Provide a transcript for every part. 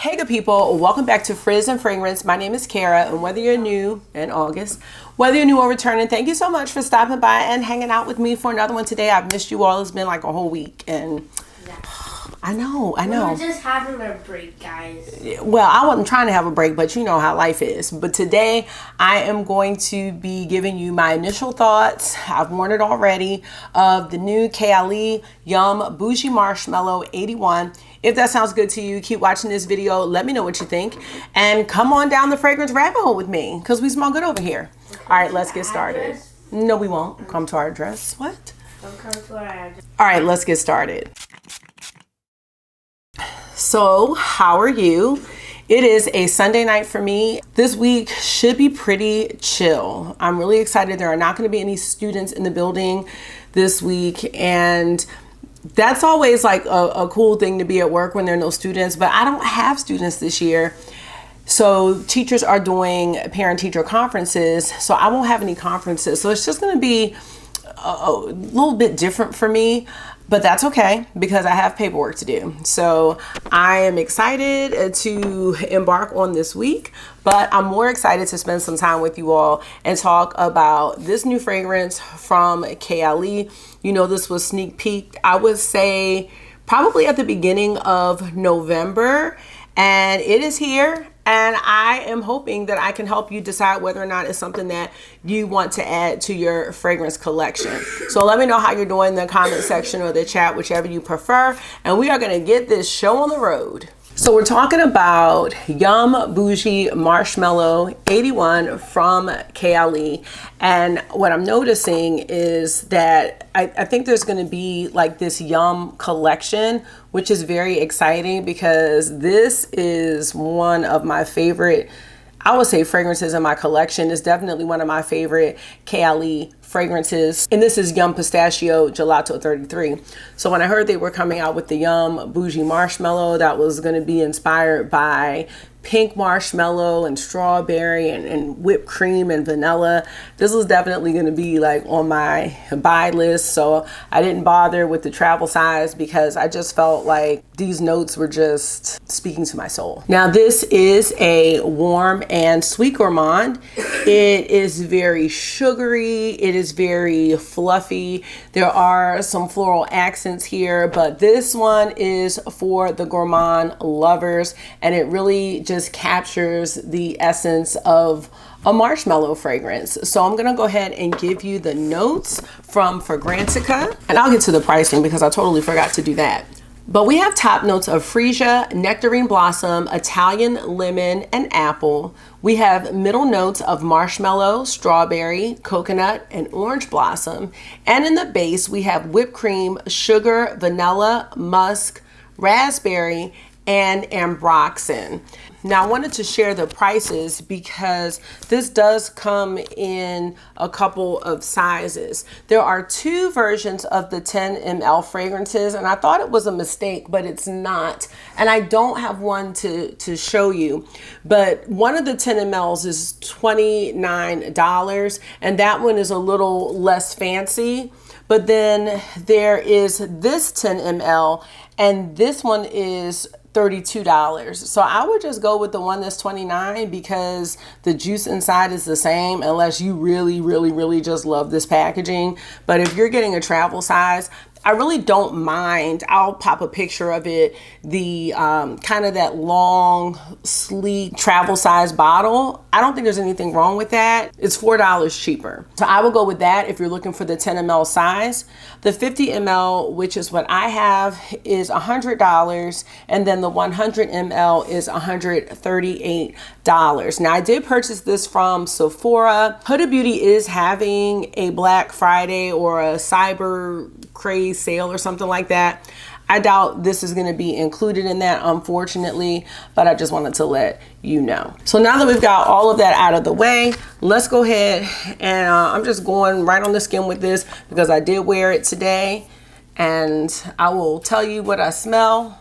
Hey good people, welcome back to Frizz and Fragrance. My name is Kara, and whether you're new in August, whether you're new or returning, thank you so much for stopping by and hanging out with me for another one today. I've missed you all. It's been like a whole week, and I know. We're just having a break, guys. Well, I wasn't trying to have a break, but you know how life is. But today, I am going to be giving you my initial thoughts. I've worn it already, of the new Kayali Yum Boujee Marshmallow 81. If that sounds good to you, keep watching this video. Let me know what you think. And come on down the fragrance rabbit hole with me, because we smell good over here. All right, let's get started. No, we won't. Come to our address. What? Come to our address. All right, let's get started. So, how are you? It is a Sunday night for me. This week should be pretty chill. I'm really excited. There are not going to be any students in the building this week, and that's always like a cool thing to be at work when there are no students, but I don't have students this year. So teachers are doing parent-teacher conferences, so I won't have any conferences. So it's just going to be a little bit different for me, but that's okay because I have paperwork to do. So I am excited to embark on this week, but I'm more excited to spend some time with you all and talk about this new fragrance from Kayali. You know, this was sneak peeked, I would say, probably at the beginning of November, and it is here. And I am hoping that I can help you decide whether or not it's something that you want to add to your fragrance collection. So let me know how you're doing in the comment section or the chat, whichever you prefer. And we are going to get this show on the road. So we're talking about Yum Boujee Marshmallow 81 from Kayali. And what I'm noticing is that I think there's going to be like this Yum collection, which is very exciting because this is one of my favorite, I would say, fragrances in my collection. It's definitely one of my favorite Kayali fragrances, and this is Yum Pistachio Gelato 33. So when I heard they were coming out with the Yum Boujee Marshmallow that was going to be inspired by pink marshmallow and strawberry and whipped cream and vanilla, this was definitely going to be like on my buy list. So I didn't bother with the travel size because I just felt like these notes were just speaking to my soul. Now this is a warm and sweet gourmand. It is very sugary. It is very fluffy. There are some floral accents here, but this one is for the gourmand lovers, and it really just captures the essence of a marshmallow fragrance. So I'm gonna go ahead and give you the notes from Fragrantica, and I'll get to the pricing because I totally forgot to do that. But we have top notes of freesia, nectarine blossom, Italian lemon, and apple. We have middle notes of marshmallow, strawberry, coconut, and orange blossom. And in the base, we have whipped cream, sugar, vanilla, musk, raspberry, and ambroxan. Now I wanted to share the prices because this does come in a couple of sizes. There are two versions of the 10 ml fragrances, and I thought it was a mistake, but it's not. And I don't have one to show you, but one of the 10 mls is $29, and that one is a little less fancy. But then there is this 10 ml, and this one is $32. So I would just go with the one that's $29 because the juice inside is the same, unless you really just love this packaging. But if you're getting a travel size, I really don't mind. I'll pop a picture of it. The kind of that long, sleek travel size bottle. I don't think there's anything wrong with that. It's $4 cheaper. So I will go with that if you're looking for the 10 ml size. The 50 ml, which is what I have, is $100. And then the 100 ml is $138. Now I did purchase this from Sephora. Huda Beauty is having a Black Friday or a Cyber Craze sale or something like that. I doubt this is going to be included in that, unfortunately, but I just wanted to let you know. So now that we've got all of that out of the way, let's go ahead and I'm just going right on the skin with this because I did wear it today, and I will tell you what I smell.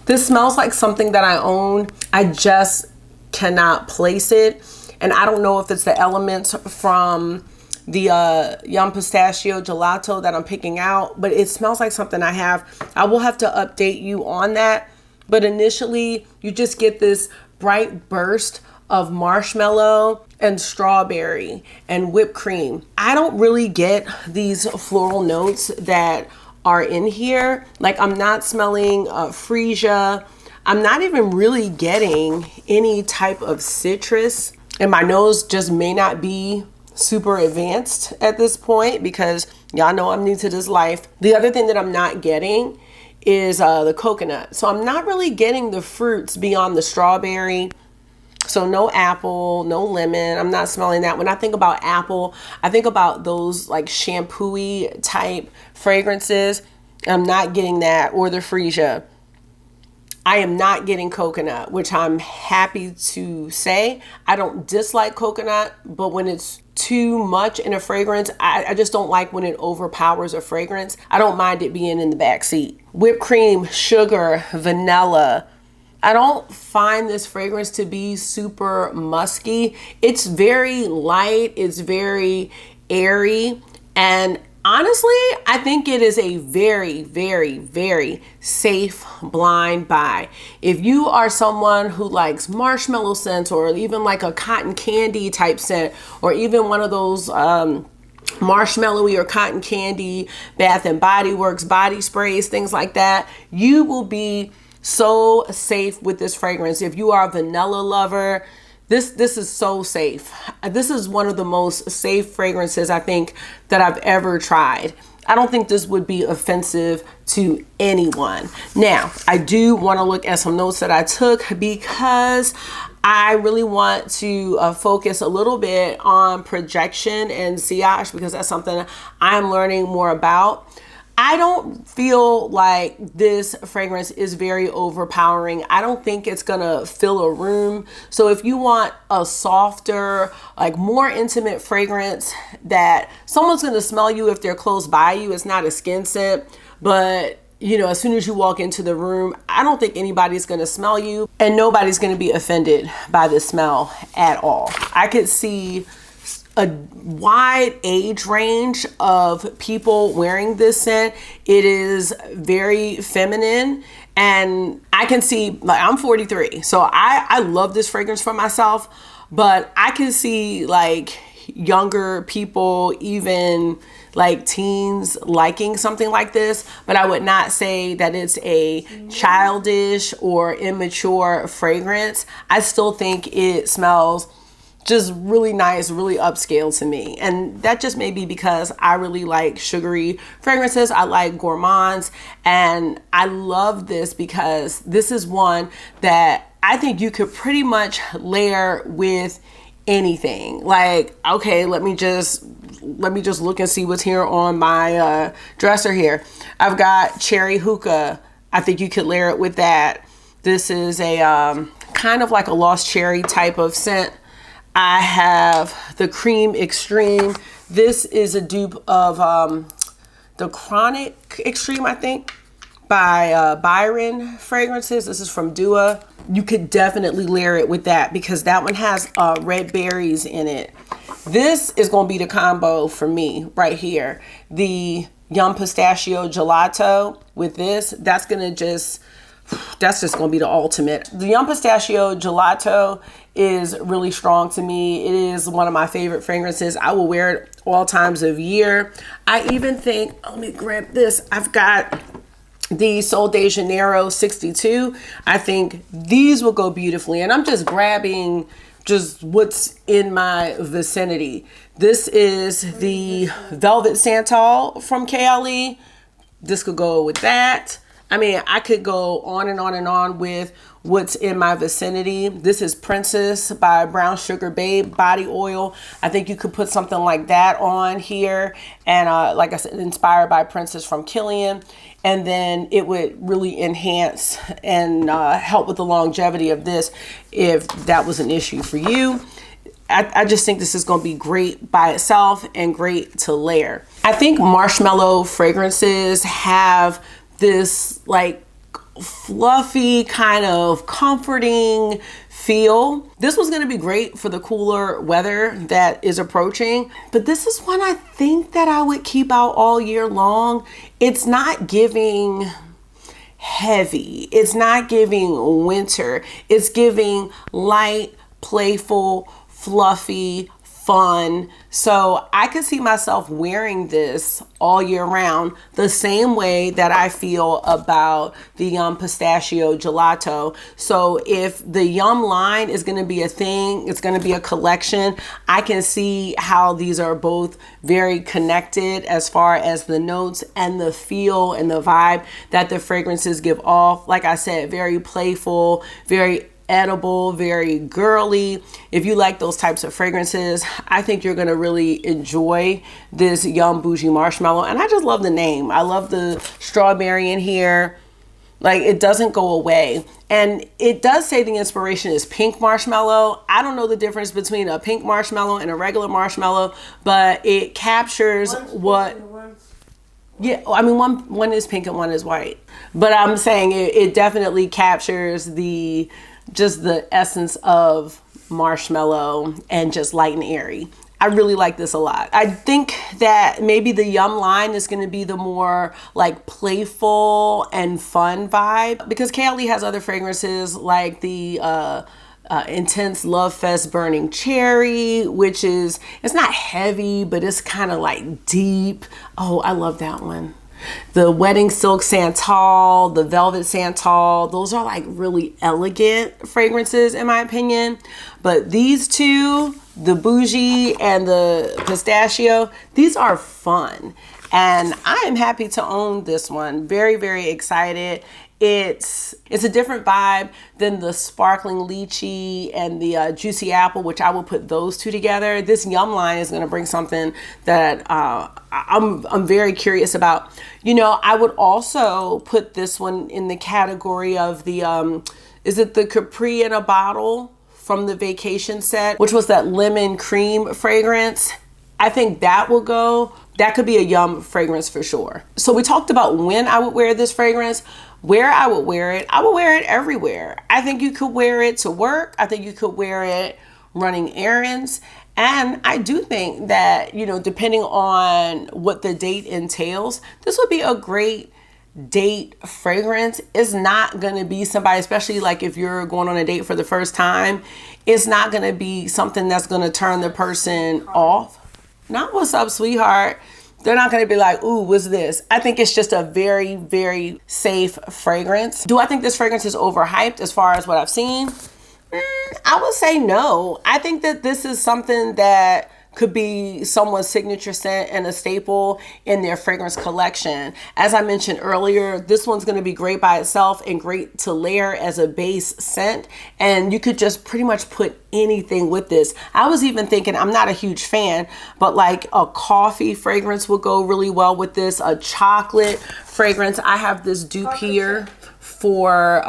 This smells like something that I own. I just cannot place it, and I don't know if it's the elements from Yum Pistachio Gelato that I'm picking out, but it smells like something I have. I will have to update you on that. But initially, you just get this bright burst of marshmallow and strawberry and whipped cream. I don't really get these floral notes that are in here. Like, I'm not smelling freesia. I'm not even really getting any type of citrus, and my nose just may not be super advanced at this point because y'all know I'm new to this life. The other thing that I'm not getting is the coconut. So I'm not really getting the fruits beyond the strawberry. So no apple, no lemon. I'm not smelling that. When I think about apple, I think about those like shampoo-y type fragrances. I'm not getting that, or the freesia. I am not getting coconut, which I'm happy to say. I don't dislike coconut, but when it's too much in a fragrance, I just don't like when it overpowers a fragrance. I don't mind it being in the back seat. Whipped cream, sugar, vanilla. I don't find this fragrance to be super musky. It's very light. It's very airy. And honestly, I think it is a very, very, very safe blind buy. If you are someone who likes marshmallow scents, or even like a cotton candy type scent, or even one of those marshmallowy or cotton candy Bath and Body Works body sprays, things like that, you will be so safe with this fragrance. If you are a vanilla lover, this is so safe. This is one of the most safe fragrances I think that I've ever tried. I don't think this would be offensive to anyone. Now, I do want to look at some notes that I took because I really want to focus a little bit on projection and sillage, because that's something I'm learning more about. I don't feel like this fragrance is very overpowering. I don't think it's gonna fill a room. So if you want a softer, like more intimate fragrance that someone's gonna smell you if they're close by you, it's not a skin scent, but you know, as soon as you walk into the room, I don't think anybody's gonna smell you, and nobody's gonna be offended by the smell at all. I could see a wide age range of people wearing this scent. It is very feminine, and I can see, like, I'm 43, so I love this fragrance for myself, but I can see like younger people, even like teens, liking something like this. But I would not say that it's a childish or immature fragrance. I still think it smells just really nice, really upscale to me. And that just may be because I really like sugary fragrances. I like gourmands, and I love this because this is one that I think you could pretty much layer with anything. Like, okay, let me just look and see what's here on my dresser here. I've got cherry hookah. I think you could layer it with that. This is a kind of like a lost cherry type of scent. I have the Cream Extreme. This is a dupe of the Chronic Extreme, I think, by Byron Fragrances. This is from Dua. You could definitely layer it with that because that one has red berries in it. This is going to be the combo for me right here. The Yum Pistachio Gelato with this, that's just going to be the ultimate. The Yum Pistachio Gelato is really strong to me. It is one of my favorite fragrances. I will wear it all times of year. I even think, let me grab this. I've got the Sol de Janeiro 62. I think these will go beautifully. And I'm just grabbing just what's in my vicinity. This is the Velvet Santal from Kayali. This could go with that. I mean, I could go on and on and on with what's in my vicinity. This is Princess by Brown Sugar Babe body oil. I think you could put something like that on here. And like I said, inspired by Princess from Killian. And then it would really enhance and help with the longevity of this if that was an issue for you. I just think this is going to be great by itself and great to layer. I think marshmallow fragrances have this like fluffy, kind of comforting feel. This was going to be great for the cooler weather that is approaching, but this is one I think that I would keep out all year long. It's not giving heavy. It's not giving winter. It's giving light, playful, fluffy, fun. So I could see myself wearing this all year round the same way that I feel about the Yum Pistachio Gelato. So if the Yum line is going to be a thing, it's going to be a collection, I can see how these are both very connected as far as the notes and the feel and the vibe that the fragrances give off. Like I said, very playful, very edible, very girly. If you like those types of fragrances, I think you're gonna really enjoy this Yum Boujee Marshmallow. And I just love the name. I love the strawberry in here. Like, it doesn't go away. And it does say the inspiration is pink marshmallow. I don't know the difference between a pink marshmallow and a regular marshmallow, but it captures yeah, I mean, one is pink and one is white. But I'm saying it definitely captures just the essence of marshmallow and just light and airy. I really like this a lot. I think that maybe the Yum line is going to be the more like playful and fun vibe, because Kayali has other fragrances like the Intense Love Fest Burning Cherry, which it's not heavy, but it's kind of like deep. Oh, I love that one. The Wedding Silk Santal, the Velvet Santal, those are like really elegant fragrances in my opinion. But these two, the Boujee and the Pistachio, these are fun. And I am happy to own this one. Very, very excited. It's a different vibe than the sparkling lychee and the juicy apple, which I will put those two together. This Yum line is going to bring something that I'm very curious about. You know, I would also put this one in the category of the is it the Capri in a Bottle from the Vacation set, which was that lemon cream fragrance. I think that will go. That could be a Yum fragrance for sure. So we talked about when I would wear this fragrance. Where I would wear it, I would wear it everywhere. I think you could wear it to work. I think you could wear it running errands. And I do think that, you know, depending on what the date entails, this would be a great date fragrance. It's not going to be somebody, especially like if you're going on a date for the first time, it's not going to be something that's going to turn the person off. Not what's up, sweetheart. They're not going to be like, ooh, what's this? I think it's just a very, very safe fragrance. Do I think this fragrance is overhyped as far as what I've seen? I would say no. I think that this is something that could be someone's signature scent and a staple in their fragrance collection. As I mentioned earlier, this one's going to be great by itself and great to layer as a base scent. And you could just pretty much put anything with this. I was even thinking, I'm not a huge fan, but like a coffee fragrance would go really well with this, a chocolate fragrance. I have this dupe here for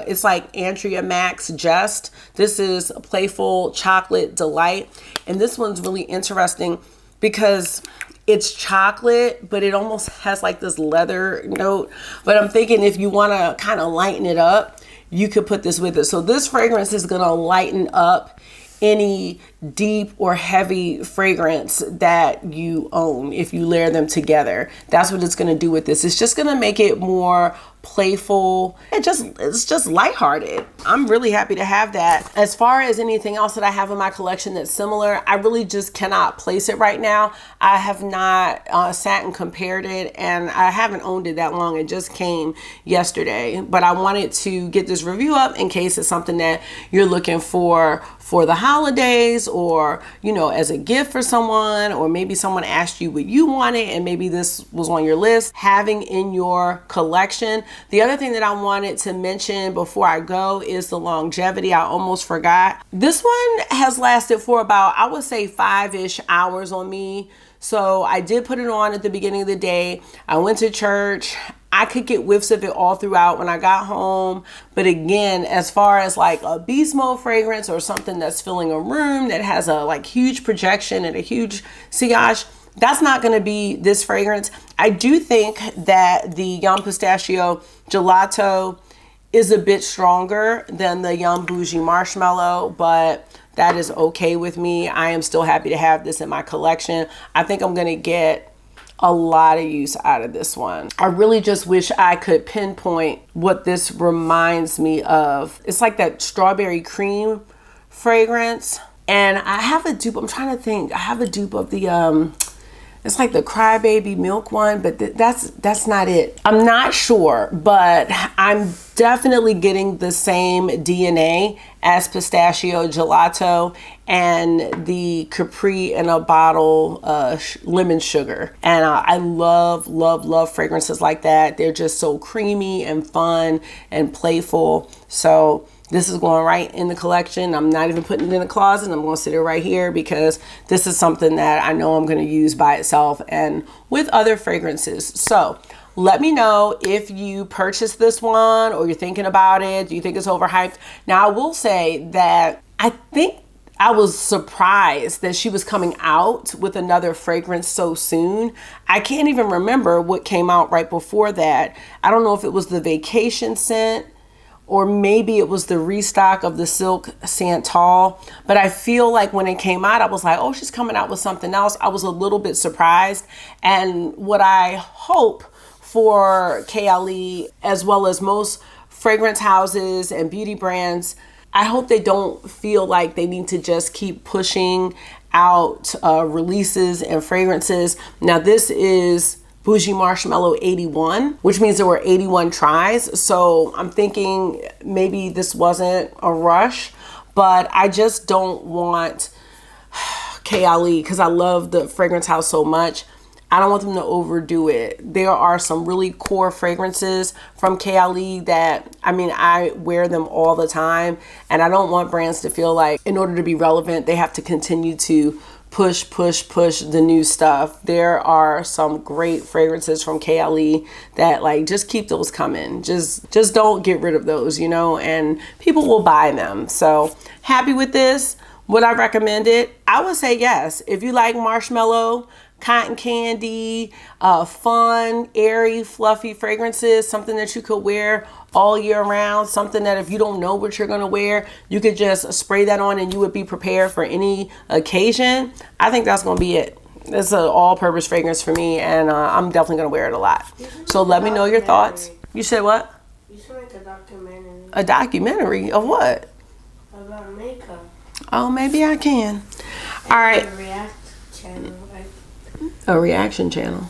it's like Andrea Max Just. This is a Playful Chocolate Delight, and this one's really interesting because it's chocolate, but it almost has like this leather note. But I'm thinking if you want to kind of lighten it up, you could put this with it. So this fragrance is going to lighten up any deep or heavy fragrance that you own if you layer them together. That's what it's going to do with this. It's just going to make it more playful. It's just lighthearted. I'm really happy to have that. As far as anything else that I have in my collection that's similar, I really just cannot place it right now. I have not sat and compared it, and I haven't owned it that long. It just came yesterday, but I wanted to get this review up in case it's something that you're looking for the holidays, or, you know, as a gift for someone, or maybe someone asked you what you wanted and maybe this was on your list, having in your collection. The other thing that I wanted to mention before I go is the longevity. I almost forgot. This one has lasted for about, I would say 5-ish hours on me. So I did put it on at the beginning of the day. I went to church. I could get whiffs of it all throughout when I got home. But again, as far as like a beast mode fragrance or something that's filling a room that has a like huge projection and a huge sillage, that's not going to be this fragrance. I do think that the Yum Pistachio Gelato is a bit stronger than the Young Boujee Marshmallow, but that is okay with me. I am still happy to have this in my collection. I think I'm gonna get a lot of use out of this one. I really just wish I could pinpoint what this reminds me of. It's like that strawberry cream fragrance. And I have a dupe, I'm trying to think. I have a dupe of the, it's like the Crybaby Milk one, but that's not it. I'm not sure, but I'm definitely getting the same DNA as Pistachio Gelato and the Capri in a Bottle Lemon Sugar. And I love, love, love fragrances like that. They're just so creamy and fun and playful. So this is going right in the collection. I'm not even putting it in the closet. I'm going to sit it right here because this is something that I know I'm going to use by itself and with other fragrances. So let me know if you purchased this one or you're thinking about it. Do you think it's overhyped? Now, I will say that I think I was surprised that she was coming out with another fragrance so soon. I can't even remember what came out right before that. I don't know if it was the vacation scent or maybe it was the restock of the Silk Santal. But I feel like when it came out, I was like, oh, she's coming out with something else. I was a little bit surprised. And what I hope for Kayali, as well as most fragrance houses and beauty brands, I hope they don't feel like they need to just keep pushing out releases and fragrances. Now, this is Boujee Marshmallow 81, which means there were 81 tries. So I'm thinking maybe this wasn't a rush, but I just don't want Kayali, because I love the fragrance house so much. I don't want them to overdo it. There are some really core fragrances from Kayali that, I mean, I wear them all the time, and I don't want brands to feel like in order to be relevant, they have to continue to push the new stuff. There are some great fragrances from Kayali that, like, just keep those coming. Just don't get rid of those, you know, and people will buy them. So happy with this. Would I recommend it? I would say yes. If you like marshmallow, cotton candy, fun, airy, fluffy fragrances, something that you could wear all year round, something that if you don't know what you're gonna wear, you could just spray that on and you would be prepared for any occasion. I think that's gonna be it. It's an all-purpose fragrance for me, and I'm definitely gonna wear it a lot. So let me know your thoughts. You said what? You should make a documentary. A documentary of what? About makeup. Oh, maybe I can. All right. A react channel. A reaction channel.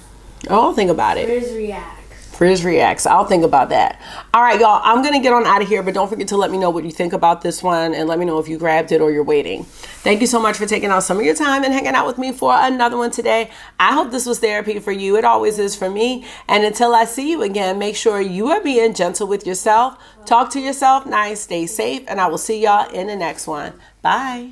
Oh, I'll think about it. Frizz Reacts. I'll think about that. All right, y'all. I'm going to get on out of here, but don't forget to let me know what you think about this one and let me know if you grabbed it or you're waiting. Thank you so much for taking out some of your time and hanging out with me for another one today. I hope this was therapy for you. It always is for me. And until I see you again, make sure you are being gentle with yourself. Talk to yourself nice. Stay safe. And I will see y'all in the next one. Bye.